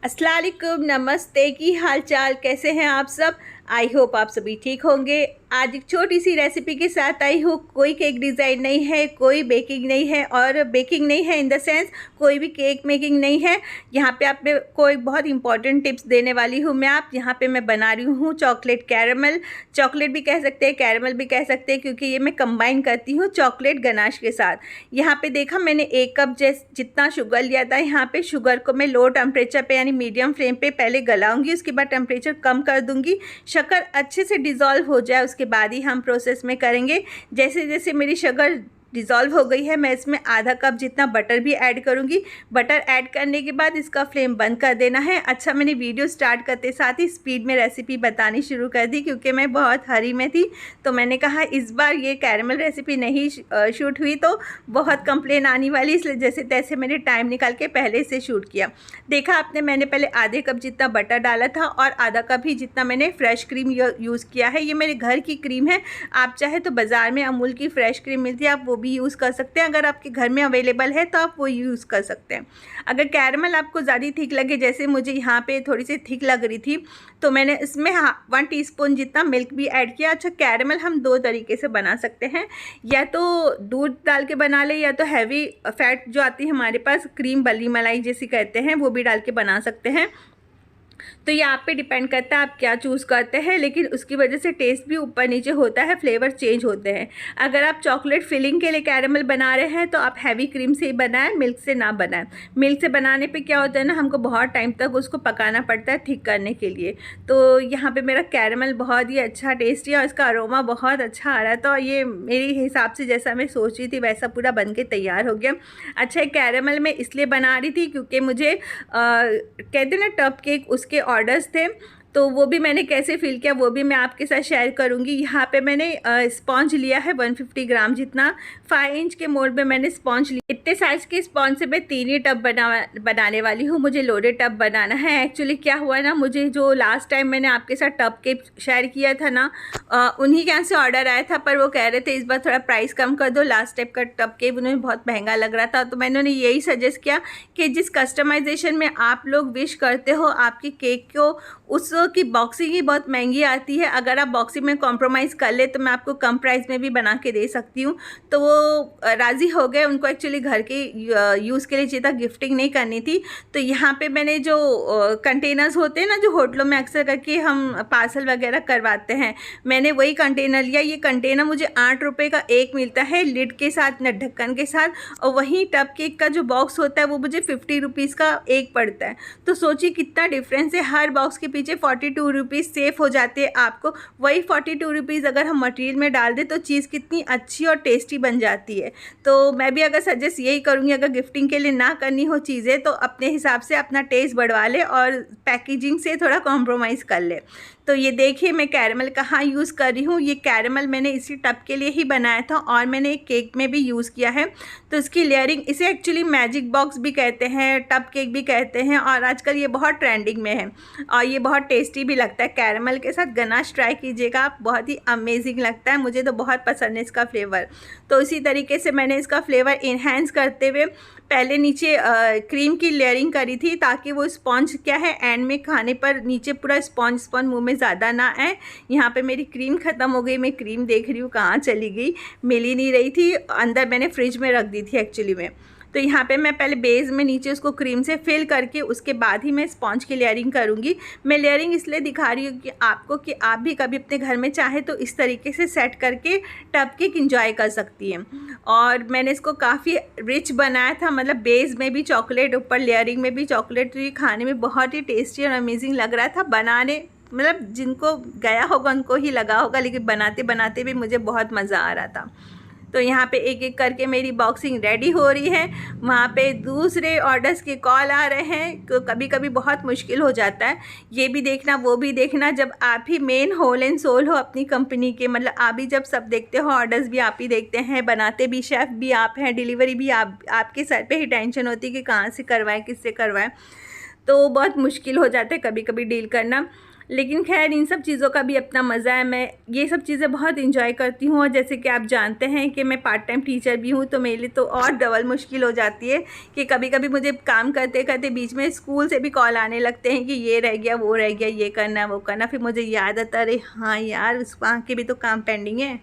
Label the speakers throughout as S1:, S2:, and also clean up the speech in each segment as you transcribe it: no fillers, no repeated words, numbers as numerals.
S1: अस्सलाम वालेकुम, नमस्ते। की हाल चाल, कैसे हैं आप सब? आई होप आप सभी ठीक होंगे। आज एक छोटी सी रेसिपी के साथ आई हूँ। कोई केक डिज़ाइन नहीं है, कोई बेकिंग नहीं है, और बेकिंग नहीं है इन द सेंस कोई भी केक मेकिंग नहीं है। यहाँ पे आप में कोई बहुत इंपॉर्टेंट टिप्स देने वाली हूँ मैं। यहाँ पे मैं बना रही हूँ चॉकलेट कैरमल। चॉकलेट भी कह सकते हैं, कैरमल भी कह सकते हैं, क्योंकि ये मैं कंबाइन करती हूँ चॉकलेट गनाश के साथ। यहाँ पे देखा मैंने 1 कप जितना शुगर लिया था। यहाँ पे शुगर को मैं लो टेम्परेचर पे यानी मीडियम फ्लेम पे पहले गलाऊंगी, उसके बाद टेम्परेचर कम कर दूंगी। शक्कर अच्छे से डिज़ोल्व हो जाए उसके बाद ही हम प्रोसेस में करेंगे। जैसे जैसे मेरी शक्कर डिज़ोल्व हो गई है, मैं इसमें आधा कप जितना बटर भी ऐड करूंगी। बटर ऐड करने के बाद इसका फ्लेम बंद कर देना है। अच्छा, मैंने वीडियो स्टार्ट करते साथ ही स्पीड में रेसिपी बतानी शुरू कर दी, क्योंकि मैं बहुत हरी में थी। तो मैंने कहा इस बार ये कैरमल रेसिपी नहीं शूट हुई तो बहुत कंप्लेन आने वाली, इसलिए जैसे तैसे मैंने टाइम निकाल के पहले से शूट किया। देखा आपने, मैंने पहले आधे कप जितना बटर डाला था और आधा कप ही जितना मैंने फ्रेश क्रीम यूज़ किया है। ये मेरे घर की क्रीम है। आप चाहे तो बाज़ार में अमूल की फ्रेश क्रीम मिलती है, आप वो भी यूज़ कर सकते हैं। अगर आपके घर में अवेलेबल है तो आप वो यूज़ कर सकते हैं। अगर कैरमल आपको ज़्यादा थिक लगे, जैसे मुझे यहाँ पे थोड़ी सी थिक लग रही थी, तो मैंने इसमें 1 टीस्पून जितना मिल्क भी ऐड किया। अच्छा, कैरमल हम 2 तरीके से बना सकते हैं, या तो दूध डाल के बना ले, या तो हैवी फैट जो आती है हमारे पास, क्रीम बली मलाई जैसी कहते हैं, वो भी डाल के बना सकते हैं। तो ये आप पे डिपेंड करता है आप क्या चूज़ करते हैं, लेकिन उसकी वजह से टेस्ट भी ऊपर नीचे होता है, फ्लेवर चेंज होते हैं। अगर आप चॉकलेट फिलिंग के लिए कैरमल बना रहे हैं तो आप हैवी क्रीम से ही बनाएं, मिल्क से ना बनाएं। मिल्क से बनाने पे क्या होता है ना, हमको बहुत टाइम तक उसको पकाना पड़ता है थिक करने के लिए। तो यहाँ पे मेरा कैरमल बहुत ही अच्छा टेस्टी है और इसका अरोमा बहुत अच्छा आ रहा है। तो ये मेरे हिसाब से जैसा मैं सोच रही थी वैसा पूरा बन के तैयार हो गया। अच्छा, कैरमल मैं इसलिए बना रही थी क्योंकि मुझे कहते ना टप केक उसके ऑर्डर्स थे, तो वो भी मैंने कैसे फिल किया वो भी मैं आपके साथ शेयर करूंगी। यहाँ पे मैंने स्पॉन्ज लिया है 150 ग्राम जितना। 5 इंच के मोल्ड में मैंने स्पॉन्ज लिया। इतने साइज़ के स्पॉन्ज से मैं 3 ही टब बनाने वाली हूँ। मुझे लोडेड टब बनाना है। एक्चुअली क्या हुआ ना, मुझे जो लास्ट टाइम मैंने आपके साथ टब केक शेयर किया था ना, उन्हीं के यहाँ से ऑर्डर आया था, पर वो कह रहे थे इस बार थोड़ा प्राइस कम कर दो। लास्ट टाइप का टब केक उन्हें बहुत महंगा लग रहा था, तो मैंने उन्हें यही सजेस्ट किया कि जिस कस्टमाइजेशन में आप लोग विश करते हो आपकी केक को, उसकी बॉक्सिंग ही बहुत महंगी आती है। अगर आप बॉक्सिंग में कॉम्प्रोमाइज़ कर ले तो मैं आपको कम प्राइस में भी बना के दे सकती हूँ। तो वो राज़ी हो गए। उनको एक्चुअली घर के यूज़ के लिए चाहिए था, गिफ्टिंग नहीं करनी थी। तो यहाँ पे मैंने जो कंटेनर्स होते हैं ना, जो होटलों में अक्सर करके हम पार्सल वगैरह करवाते हैं, मैंने वही कंटेनर लिया। ये कंटेनर मुझे 8 रुपये का एक मिलता है, लिड के साथ न ढक्कन के साथ। और वहीं टब केक का जो बॉक्स होता है वो मुझे 50 रुपीज़ का एक पड़ता है। तो सोचिए कितना डिफरेंस है। हर बॉक्स के पीछे 42 रुपीज़ सेफ हो जाते हैं आपको। वही 42 रुपीज़ अगर हम मटेरियल में डाल दें तो चीज़ कितनी अच्छी और टेस्टी बन जाती है। तो मैं भी अगर सजेस्ट यही करूँगी, अगर गिफ्टिंग के लिए ना करनी हो चीज़ें तो अपने हिसाब से अपना टेस्ट बढ़वा ले और पैकेजिंग से थोड़ा कॉम्प्रोमाइज़ कर ले। तो ये देखिए मैं कैरमल कहाँ यूज़ कर रही हूँ। ये कैरमल मैंने इसी टब के लिए ही बनाया था और मैंने एक केक में भी यूज़ किया है। तो इसकी लेयरिंग, इसे एक्चुअली मैजिक बॉक्स भी कहते हैं, टब केक भी कहते हैं, और आजकल ये बहुत ट्रेंडिंग में है और ये बहुत टेस्टी भी लगता है। कैरमल के साथ गनाश ट्राई कीजिएगा आप, बहुत ही अमेजिंग लगता है। मुझे तो बहुत पसंद है इसका फ्लेवर। तो इसी तरीके से मैंने इसका फ्लेवर इन्हेंस करते हुए पहले नीचे क्रीम की लेयरिंग करी थी, ताकि वो स्पॉन्ज क्या है एंड में खाने पर नीचे पूरा स्पॉन्ज मुंह में ज़्यादा ना आए। यहाँ पे मेरी क्रीम ख़त्म हो गई। मैं क्रीम देख रही हूँ कहाँ चली गई, मिल ही नहीं रही थी। अंदर मैंने फ्रिज में रख दी थी एक्चुअली में। तो यहाँ पे मैं पहले बेस में नीचे उसको क्रीम से फिल करके उसके बाद ही मैं स्पॉन्ज की लेयरिंग करूँगी। मैं लेयरिंग इसलिए दिखा रही हूँ कि आपको, कि आप भी कभी अपने घर में चाहे तो इस तरीके से सेट करके टब केक इंजॉय कर सकती हैं। और मैंने इसको काफ़ी रिच बनाया था, मतलब बेस में भी चॉकलेट, ऊपर लेयरिंग में भी चॉकलेट। तो ये खाने में बहुत ही टेस्टी और अमेजिंग लग रहा था। बनाने मतलब जिनको गया होगा उनको ही लगा होगा, लेकिन बनाते बनाते भी मुझे बहुत मज़ा आ रहा था। तो यहाँ पे एक एक करके मेरी बॉक्सिंग रेडी हो रही है। वहाँ पे दूसरे ऑर्डर्स के कॉल आ रहे हैं, तो कभी कभी बहुत मुश्किल हो जाता है। ये भी देखना वो भी देखना, जब आप ही मेन होल एंड सोल हो अपनी कंपनी के, मतलब आप ही जब सब देखते हो, ऑर्डर्स भी आप ही देखते हैं, बनाते भी शेफ़ भी आप हैं, डिलीवरी भी आपके सर पे ही टेंशन होती है कि कहाँ से करवाएं, किससे करवाएं। तो बहुत मुश्किल हो जाता है कभी कभी डील करना। लेकिन खैर इन सब चीज़ों का भी अपना मज़ा है। मैं ये सब चीज़ें बहुत इंजॉय करती हूँ। और जैसे कि आप जानते हैं कि मैं पार्ट टाइम टीचर भी हूँ, तो मेरे लिए तो और डबल मुश्किल हो जाती है कि कभी कभी मुझे काम करते करते बीच में स्कूल से भी कॉल आने लगते हैं कि ये रह गया, वो रह गया, ये करना, वो करना। फिर मुझे याद आता, अरे हाँ यार, उस वहाँ के भी तो काम पेंडिंग है।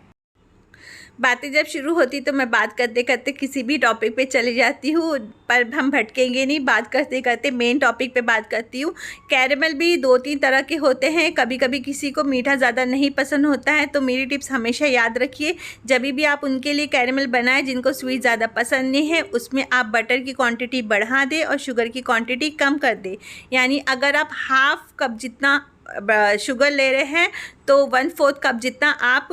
S1: बातें जब शुरू होती तो मैं बात करते करते किसी भी टॉपिक पे चली जाती हूँ, पर हम भटकेंगे नहीं। बात करते करते मेन टॉपिक पे बात करती हूँ। कैरेमल भी 2-3 तरह के होते हैं। कभी कभी किसी को मीठा ज़्यादा नहीं पसंद होता है, तो मेरी टिप्स हमेशा याद रखिए। जब भी आप उनके लिए कैरेमल बनाएं जिनको स्वीट ज़्यादा पसंद नहीं है, उसमें आप बटर की क्वान्टिटी बढ़ा दें और शुगर की क्वान्टिटी कम कर दें। यानी अगर आप हाफ़ कप जितना शुगर ले रहे हैं तो 1/4 कप जितना आप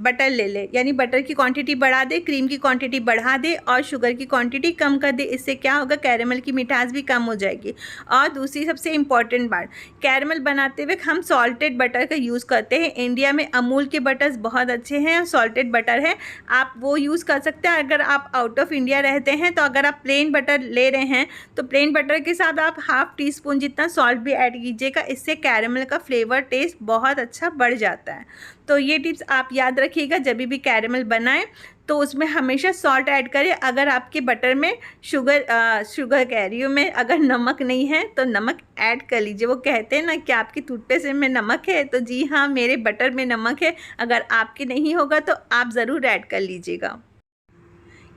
S1: बटर ले ले। यानी बटर की क्वांटिटी बढ़ा दे, क्रीम की क्वांटिटी बढ़ा दे और शुगर की क्वांटिटी कम कर दे। इससे क्या होगा, कैरेमल की मिठास भी कम हो जाएगी। और दूसरी सबसे इम्पॉर्टेंट बात, कैरेमल बनाते हुए हम सॉल्टेड बटर का यूज़ करते हैं। इंडिया में अमूल के बटर्स बहुत अच्छे हैं, सॉल्टेड बटर है, आप वो यूज़ कर सकते हैं। अगर आप आउट ऑफ इंडिया रहते हैं तो अगर आप प्लेन बटर ले रहे हैं तो प्लेन बटर के साथ आप हाफ़ टी स्पून जितना सॉल्ट भी ऐड कीजिएगा। इससे कैरेमल का फ्लेवर टेस्ट बहुत अच्छा बढ़ जाता है। तो ये टिप्स आप याद रखिएगा, जब भी कैरेमल बनाएं तो उसमें हमेशा सॉल्ट ऐड करें। अगर आपके बटर में शुगर कह रही हूँ मैं, अगर नमक नहीं है तो नमक ऐड कर लीजिए। वो कहते हैं ना कि आपकी टूथपेस्ट में नमक है, तो जी हाँ, मेरे बटर में नमक है। अगर आपके नहीं होगा तो आप ज़रूर ऐड कर लीजिएगा।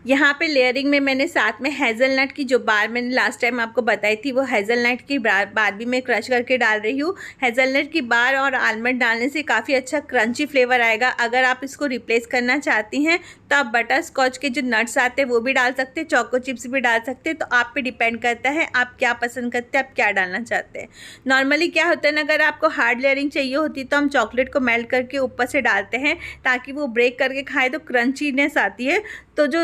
S1: यहाँ पे लेयरिंग में मैंने साथ में हेज़लनट की जो बार मैंने लास्ट टाइम आपको बताई थी, वो हेज़लनट की बार भी मैं क्रश करके डाल रही हूँ। हेज़लनट की बार और आलमंड डालने से काफ़ी अच्छा क्रंची फ्लेवर आएगा। अगर आप इसको रिप्लेस करना चाहती हैं तो आप बटर स्कॉच के जो नट्स आते हैं वो भी डाल सकते हैं, चोको चिप्स भी डाल सकते हैं। तो आप पे डिपेंड करता है आप क्या पसंद करते हैं, आप क्या डालना चाहते हैं। नॉर्मली क्या होता है ना, अगर आपको हार्ड लेयरिंग चाहिए होती तो हम चॉकलेट को मेल्ट करके ऊपर से डालते हैं ताकि वो ब्रेक करके खाए तो क्रंचीनेस आती है। तो जो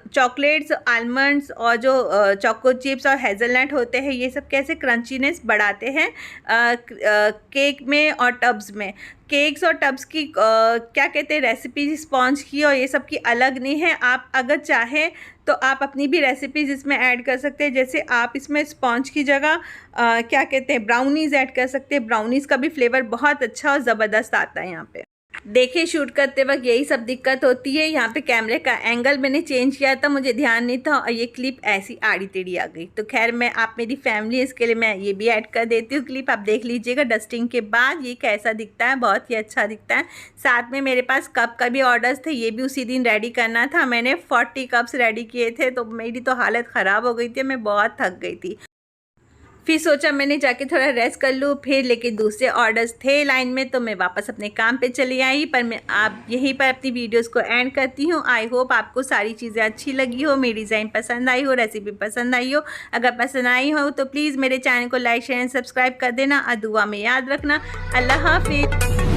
S1: चॉकलेट्स, आलमंड्स और जो चोको चिप्स और हेज़लनट होते हैं, ये सब कैसे क्रंचीनेस बढ़ाते हैं केक में और टब्स में। केक्स और टब्स की क्या कहते हैं, रेसिपी स्पॉन्ज की और ये सब की अलग नहीं है। आप अगर चाहें तो आप अपनी भी रेसिपीज़ इसमें ऐड कर सकते हैं। जैसे आप इसमें स्पॉन्ज की जगह क्या कहते हैं, ब्राउनीज़ ऐड कर सकते हैं। ब्राउनीज़ का भी फ्लेवर बहुत अच्छा और ज़बरदस्त आता है। यहाँ पे देखिए, शूट करते वक्त यही सब दिक्कत होती है। यहाँ पे कैमरे का एंगल मैंने चेंज किया था, मुझे ध्यान नहीं था और ये क्लिप ऐसी आड़ी टेढ़ी आ गई। तो खैर, मैं आप मेरी फैमिली है, इसके लिए मैं ये भी ऐड कर देती हूँ क्लिप। आप देख लीजिएगा डस्टिंग के बाद ये कैसा दिखता है, बहुत ही अच्छा दिखता है। साथ में मेरे पास कप का भी ऑर्डर्स थे, ये भी उसी दिन रेडी करना था। मैंने 40 कप्स रेडी किए थे, तो मेरी तो हालत ख़राब हो गई थी, मैं बहुत थक गई थी। फिर सोचा मैंने जाके थोड़ा रेस्ट कर लूँ, फिर लेकिन दूसरे ऑर्डर्स थे लाइन में, तो मैं वापस अपने काम पे चली आई। पर मैं आप यहीं पर अपनी वीडियोस को एंड करती हूँ। आई होप आपको सारी चीज़ें अच्छी लगी हो, मेरी डिज़ाइन पसंद आई हो, रेसिपी पसंद आई हो। अगर पसंद आई हो तो प्लीज़ मेरे चैनल को लाइक, शेयर एंड सब्सक्राइब कर देना और दुआ में याद रखना। अल्लाह हाफिज़।